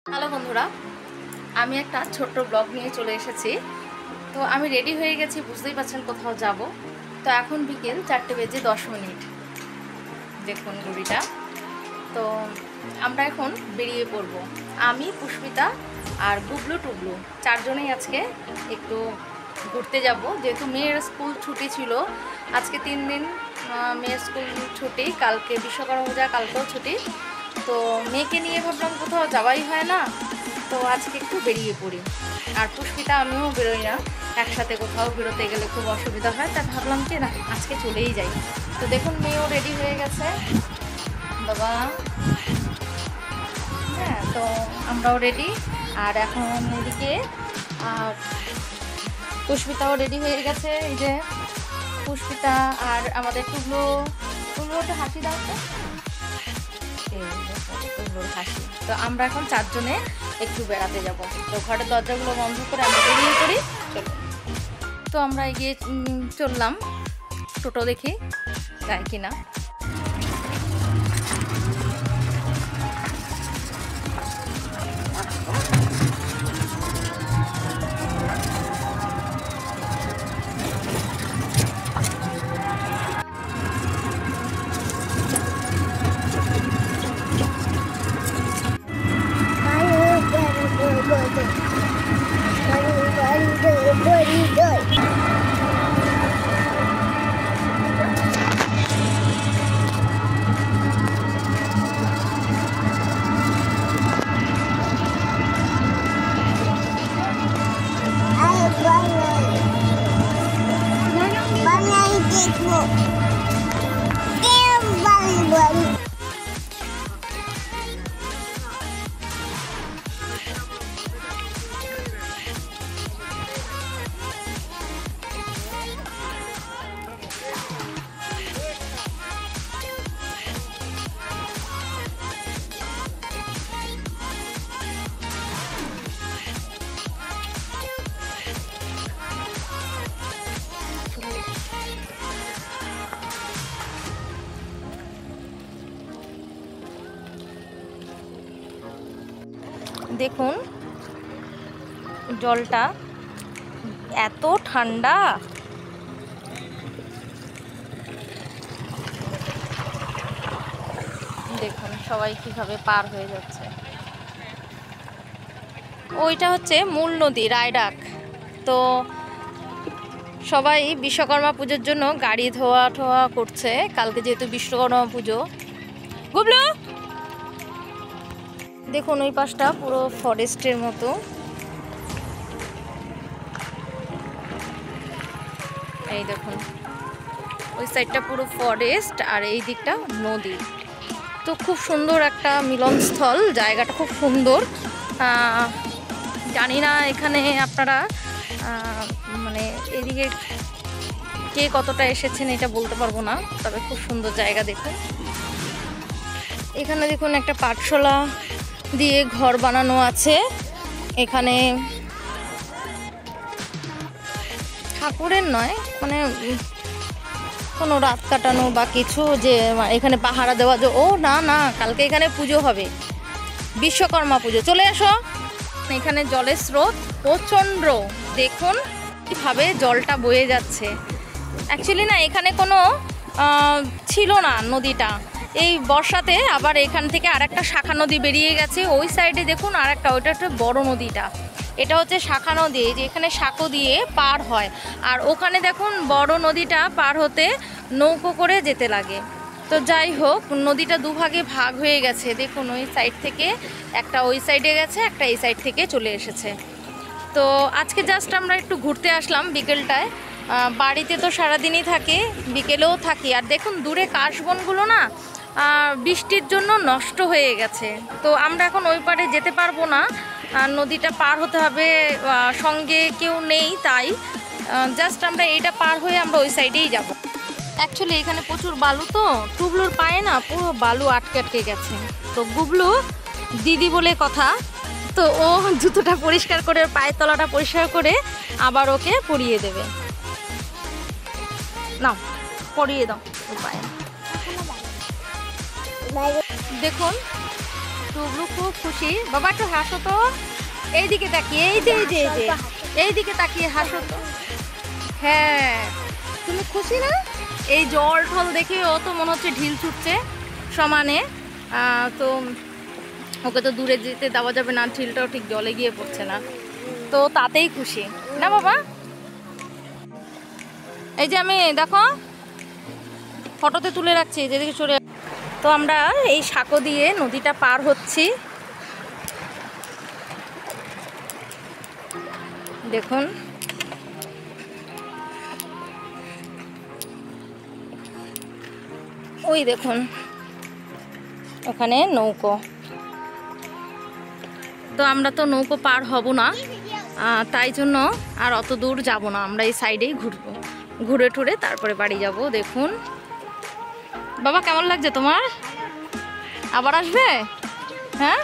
Hello বন্ধুরা, আমি একটা ছোট্ট ব্লগ নিয়ে চলে এসেছি। তো আমি রেডি হয়ে গেছি, বুঝতেই পারছেন কোথাও যাব। তো এখন বিকেল 4:10। দেখুন ঘড়িটা। তো আমরা এখন বেরিয়ে পড়ব। আমি, পুষ্পিতা আর গুবলু টুবলু চারজনেই আজকে একটু ঘুরতে যাব। যেহেতু মেয়ের স্কুল ছুটি ছিল, আজকে 3 দিন মেয়ের স্কুল ছুটি, কালকে বিশ্বকর্মা পূজা, কালকেও ছুটি। তো মেয়েকে নিয়ে ভাবলাম কোথাও যাওয়াই হয় না, তো আজকে একটু বেরিয়ে পড়ি। আর পুষ্পিতা আমিও বেরোই না, একসাথে কোথাও বেরোতে গেলে খুব অসুবিধা হয়, তাই ভাবলাম যে না, আজকে চলেই যাই। তো দেখুন মেয়েও রেডি হয়ে গেছে বাবা। হ্যাঁ, তো আমরাও রেডি। আর এখন এদিকে আর পুষ্পিতাও রেডি হয়ে গেছে। এই যে পুষ্পিতা আর আমাদের টুকরোটা হাসি দাও তো, হাসি। তো আমরা এখন চারজনে একটু বেড়াতে যাব। তো ঘরের দরজাগুলো বন্ধ করে আমরা বেরিয়ে পড়ি। চলো, তো আমরা এগিয়ে চললাম, টোটো দেখি যায় কিনা। দেখুন জলটা এত ঠান্ডা, দেখুন সবাই কিভাবে পার হয়ে যাচ্ছে। ওইটা হচ্ছে মূল নদী রায়ডাক। তো সবাই বিশ্বকর্মা পুজোর জন্য গাড়ি ধোয়া ঠোয়া করছে, কালকে যেহেতু বিশ্বকর্মা পুজো। গুবলু দেখুন ওই পাশটা পুরো ফরেস্টের মতো। এই দেখুন ওই সাইডটা পুরো ফরেস্ট আর এই দিকটা নদী। তো খুব সুন্দর একটা মিলনস্থল, জায়গাটা খুব সুন্দর। জানি না এখানে আপনারা মানে এদিকে কে কতটা এসেছেন এটা বলতে পারবো না, তবে খুব সুন্দর জায়গা। দেখুন এখানে দেখুন একটা পাঠশালা দিয়ে ঘর বানানো আছে। এখানে ঠাকুরের নয়, মানে কোনো রাত কাটানো বা কিছু, যে এখানে পাহারা দেওয়া। যে ও না না, কালকে এখানে পুজো হবে, বিশ্বকর্মা পুজো। চলে আসো। এখানে জলের স্রোত প্রচণ্ড, দেখুন কীভাবে জলটা বয়ে যাচ্ছে। অ্যাকচুয়ালি না, এখানে কোনো ছিল না নদীটা, এই বর্ষাতে আবার এখান থেকে আরেকটা শাখা নদী বেরিয়ে গেছে। ওই সাইডে দেখুন আরেকটা, ওইটা একটা বড় নদীটা, এটা হচ্ছে শাখা নদী, যে এখানে সাঁকো দিয়ে পার হয়। আর ওখানে দেখুন বড় নদীটা পার হতে নৌকো করে যেতে লাগে। তো যাই হোক, নদীটা দুভাগে ভাগ হয়ে গেছে। দেখুন ওই সাইড থেকে একটা ওই সাইডে গেছে, একটা এই সাইড থেকে চলে এসেছে। তো আজকে জাস্ট আমরা একটু ঘুরতে আসলাম বিকেলটায়। বাড়িতে তো সারাদিনই থাকি, বিকেলেও থাকি। আর দেখুন দূরে কাশবনগুলো না বৃষ্টির জন্য নষ্ট হয়ে গেছে। তো আমরা এখন ওই পারে যেতে পারবো না, নদীটা পার হতে হবে, সঙ্গে কেউ নেই। তাই জাস্ট আমরা এইটা পার হয়ে আমরা ওই সাইডেই যাব। অ্যাকচুয়ালি এখানে প্রচুর বালু, তো টুবলুর পায়ে না পুরো বালু আটকে আটকে গেছে। তো গুবলু দিদি বলে কথা, তো ও জুতোটা পরিষ্কার করে, পায়ের তলাটা পরিষ্কার করে আবার ওকে পরিয়ে দেবে। নাও পরিয়ে দাও পায়ে। দেখুন টুবলু খুব খুশি। বাবা একটু হাসো তো, এইদিকে তাকিয়ে, এই যে এই যে এই যে এইদিকে তাকিয়ে হাসো তো। হ্যাঁ তুমি খুশি না? এই জল ঠল দেখে ও তো মনে হচ্ছে ঢিল ছুটছে সমানে। তো ওকে তো দূরে যেতে দেওয়া যাবে না, ঢিলটাও ঠিক জলে গিয়ে পড়ছে না, তো তাতেই খুশি না বাবা? এই যে আমি দেখো ফটোতে তুলে রাখছি, যেদিকে চলে। তো আমরা এই সাঁকো দিয়ে নদীটা পার হচ্ছি, দেখুন। ওই দেখুন ওখানে নৌকো। তো আমরা তো নৌকো পার হব না, তাই জন্য আর অত দূর যাব না, আমরা এই সাইডেই ঘুরবো, ঘুরে টুরে তারপরে বাড়ি যাব। দেখুন বাবা কেমন লাগছে তোমার? আবার আসবে? হ্যাঁ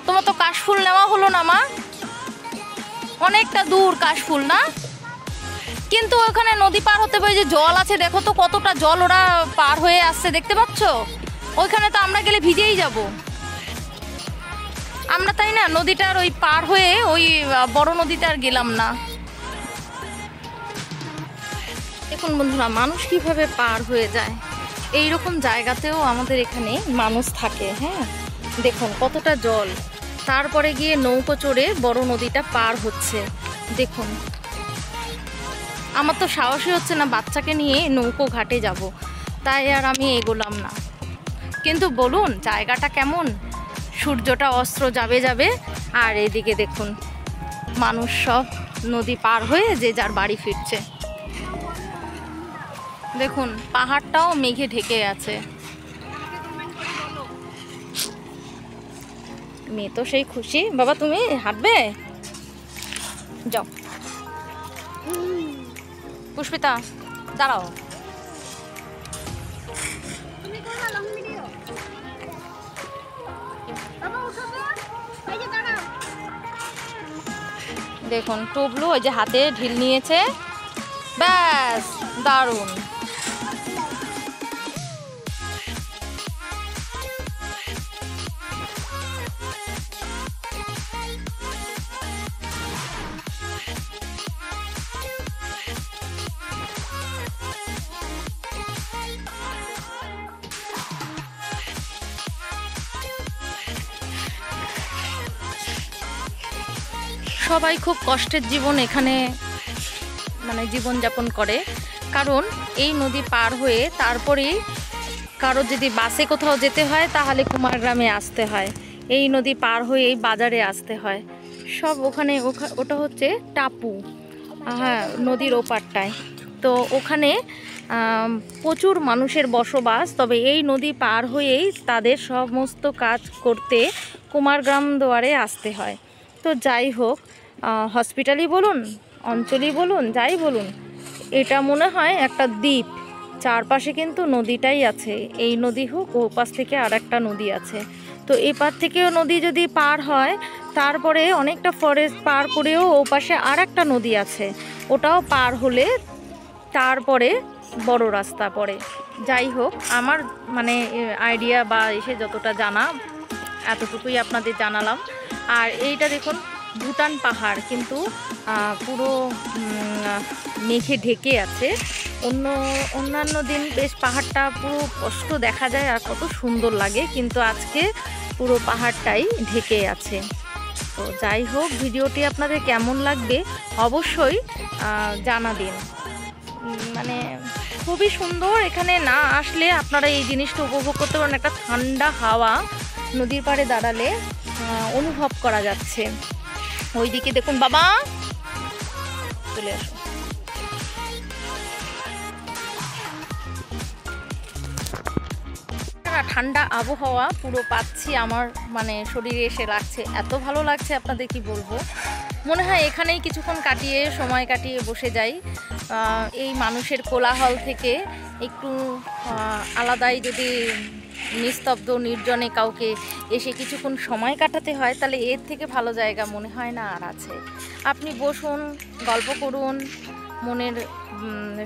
তোমার তো কাশফুল নেওয়া হলো না মা, অনেকটা দূর কাশফুল না, কিন্তু ওখানে নদী পার হতে পারে যে জল আছে, দেখো তো কতটা জল ওরা পার হয়ে আসছে, দেখতে পাচ্ছ? ওইখানে তো আমরা গেলে ভিজেই যাব আমরা, তাই না? নদীটার ওই পার হয়ে ওই বড় নদীতে আর গেলাম না। দেখুন বন্ধুরা মানুষ কিভাবে পার হয়ে যায়, এই রকম জায়গাতেও আমাদের এখানে মানুষ থাকে। হ্যাঁ দেখুন কতটা জল, তারপরে গিয়ে নৌকো চড়ে বড় নদীটা পার হচ্ছে। দেখুন আমার তো সাহসই হচ্ছে না বাচ্চাকে নিয়ে নৌকো ঘাটে যাব, তাই আর আমি এগোলাম না। কিন্তু বলুন জায়গাটা কেমন, সূর্যটা অস্ত্র যাবে যাবে, আর এদিকে দেখুন মানুষ সব নদী পার হয়ে যে যার বাড়ি ফিরছে। দেখুন পাহাড়টাও মেঘে ঢেকে আছে। মেয়ে তো সেই খুশি। বাবা তুমি হাঁটবে? যাও পুষ্পিতা দাঁড়াও। দেখুন টুবলু ওই যে হাতে ঢিল নিয়েছে, ব্যাস দারুণ। সবাই খুব কষ্টের জীবন এখানে মানে জীবনযাপন করে, কারণ এই নদী পার হয়ে তারপরেই কারো যদি বাসে কোথাও যেতে হয় তাহলে কুমারগ্রামে আসতে হয়, এই নদী পার হয়ে এই বাজারে আসতে হয় সব। ওখানে ওটা হচ্ছে টাপু, হ্যাঁ নদীর ওপারটায়। তো ওখানে প্রচুর মানুষের বসবাস, তবে এই নদী পার হয়েই তাদের সমস্ত কাজ করতে কুমারগ্রাম দুয়ারে আসতে হয়। তো যাই হোক, হসপিটালই বলুন অঞ্চলই বলুন যাই বলুন, এটা মনে হয় একটা দ্বীপ, চারপাশে কিন্তু নদীটাই আছে। এই নদী হোক ও পাশ থেকে আর একটা নদী আছে, তো এপার থেকেও নদী যদি পার হয় তারপরে অনেকটা ফরেস্ট পার করেও ও পাশে আর একটা নদী আছে, ওটাও পার হলে তারপরে বড় রাস্তা পড়ে। যাই হোক আমার মানে আইডিয়া বা এসে যতটা জানা এতটুকুই আপনাদের জানালাম। আর এইটা দেখুন ভুটান পাহাড়, কিন্তু পুরো মেঘে ঢেকে আছে। অন্যান্য দিন বেশ পাহাড়টা পুরো স্পষ্ট দেখা যায় আর কত সুন্দর লাগে, কিন্তু আজকে পুরো পাহাড়টাই ঢেকে আছে। তো যাই হোক ভিডিওটি আপনাদের কেমন লাগবে অবশ্যই জানাবেন। মানে খুবই সুন্দর, এখানে না আসলে আপনারা এই জিনিসটা উপভোগ করতে পারেন। একটা ঠান্ডা হাওয়া নদীর পাড়ে দাঁড়ালে অনুভব করা যাচ্ছে। ওইদিকে দেখুন বাবা চলে আসো। ঠান্ডা আবহাওয়া পুরো পাচ্ছি, আমার মানে শরীরে এসে লাগছে, এত ভালো লাগছে আপনাদের কি বলবো। মনে হয় এখানেই কিছুক্ষণ কাটিয়ে সময় কাটিয়ে বসে যাই। এই মানুষের কোলাহল থেকে একটু আলাদাই যদি নিস্তব্ধ নির্জনে কাউকে এসে কিছুক্ষণ সময় কাটাতে হয়, তাহলে এর থেকে ভালো জায়গা মনে হয় না আর আছে। আপনি বসুন, গল্প করুন, মনের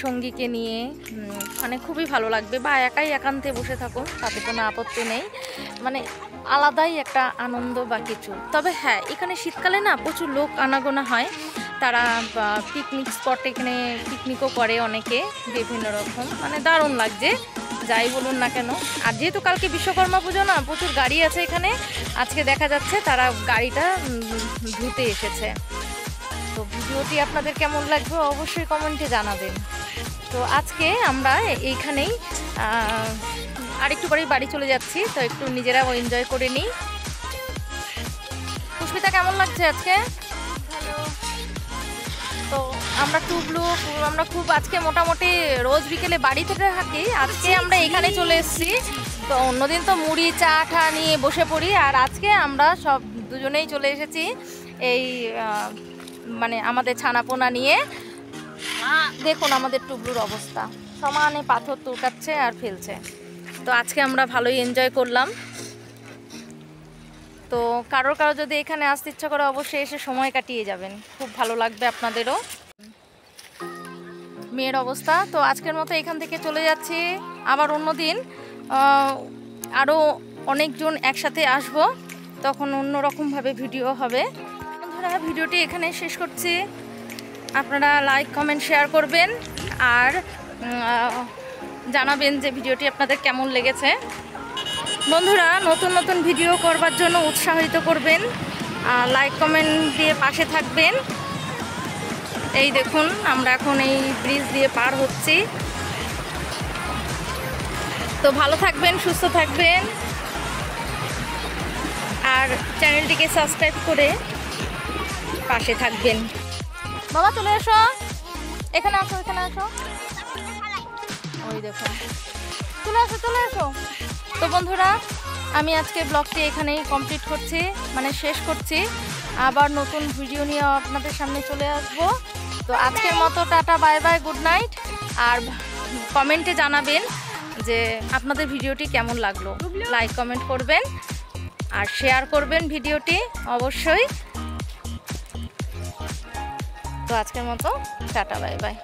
সঙ্গীকে নিয়ে মানে খুবই ভালো লাগবে, বা একাই একান্তে বসে থাকুন তাতে কোনো আপত্তি নেই, মানে আলাদাই একটা আনন্দ বা কিছু। তবে হ্যাঁ, এখানে শীতকালে না প্রচুর লোক আনাগোনা হয়, তারা পিকনিক স্পট এখানে পিকনিকও করে অনেকে বিভিন্ন রকম, মানে দারুণ লাগছে যাই বলুন না কেন। আর যেহেতু কালকে বিশ্বকর্মা পুজো না, প্রচুর গাড়ি আছে এখানে, আজকে দেখা যাচ্ছে তারা গাড়িটা ধুতে এসেছে। তো ভিডিওটি আপনাদের কেমন লাগবে অবশ্যই কমেন্টে জানাবেন। তো আজকে আমরা এইখানেই আরেকটু পরেই বাড়ি চলে যাচ্ছি, তো একটু নিজেরাও এনজয় করে নিই। পুষ্পিতা কেমন লাগছে আজকে? তো আমরা আমরা খুব আজকে মোটামুটি রোজ বিকেলে বাড়ি থেকে থাকি, আজকে আমরা এখানে চলে এসেছি। তো অন্যদিন তো মুড়ি চা ঠা নিয়ে বসে পড়ি, আর আজকে আমরা সব দুজনেই চলে এসেছি এই মানে আমাদের ছানাপোনা নিয়ে। দেখুন আমাদের টুবলুর অবস্থা, সমানে পাথর তুলকাচ্ছে আর ফেলছে। তো আজকে আমরা ভালোই এনজয় করলাম। তো কারো যদি এখানে আসতে ইচ্ছা করে অবশ্যই এসে সময় কাটিয়ে যাবেন, খুব ভালো লাগবে আপনাদেরও। মেয়ের অবস্থা। তো আজকের মতো এখান থেকে চলে যাচ্ছি, আবার অন্যদিন আরও অনেকজন একসাথে আসব, তখন অন্যরকমভাবে ভিডিও হবে। বন্ধুরা ভিডিওটি এখানে শেষ করছি, আপনারা লাইক কমেন্ট শেয়ার করবেন আর জানাবেন যে ভিডিওটি আপনাদের কেমন লেগেছে। বন্ধুরা নতুন নতুন ভিডিও করবার জন্য উৎসাহিত করবেন, লাইক কমেন্ট দিয়ে পাশে থাকবেন। এই দেখুন আমরা এখন এই ব্রিজ দিয়ে পার হচ্ছি। তো ভালো থাকবেন, সুস্থ থাকবেন, আর চ্যানেলটিকে সাবস্ক্রাইব করে পাশে থাকবেন। বাবা চলে এসো, এখানে আসো, এখানে আসো, ওই দেখো চলে আসো, চলে আসো। তো বন্ধুরা আমি আজকে ব্লগটি এখানেই কমপ্লিট করছি, মানে শেষ করছি। আবার নতুন ভিডিও নিয়ে আপনাদের সামনে চলে আসব। তো আজকের মতো tata, bye bye, good night. আর কমেন্টে জানাবেন যে আপনাদের ভিডিওটি কেমন লাগলো, লাইক কমেন্ট করবেন আর শেয়ার করবেন ভিডিওটি অবশ্যই। তো আজকের মতো টাটা, বাই বাই।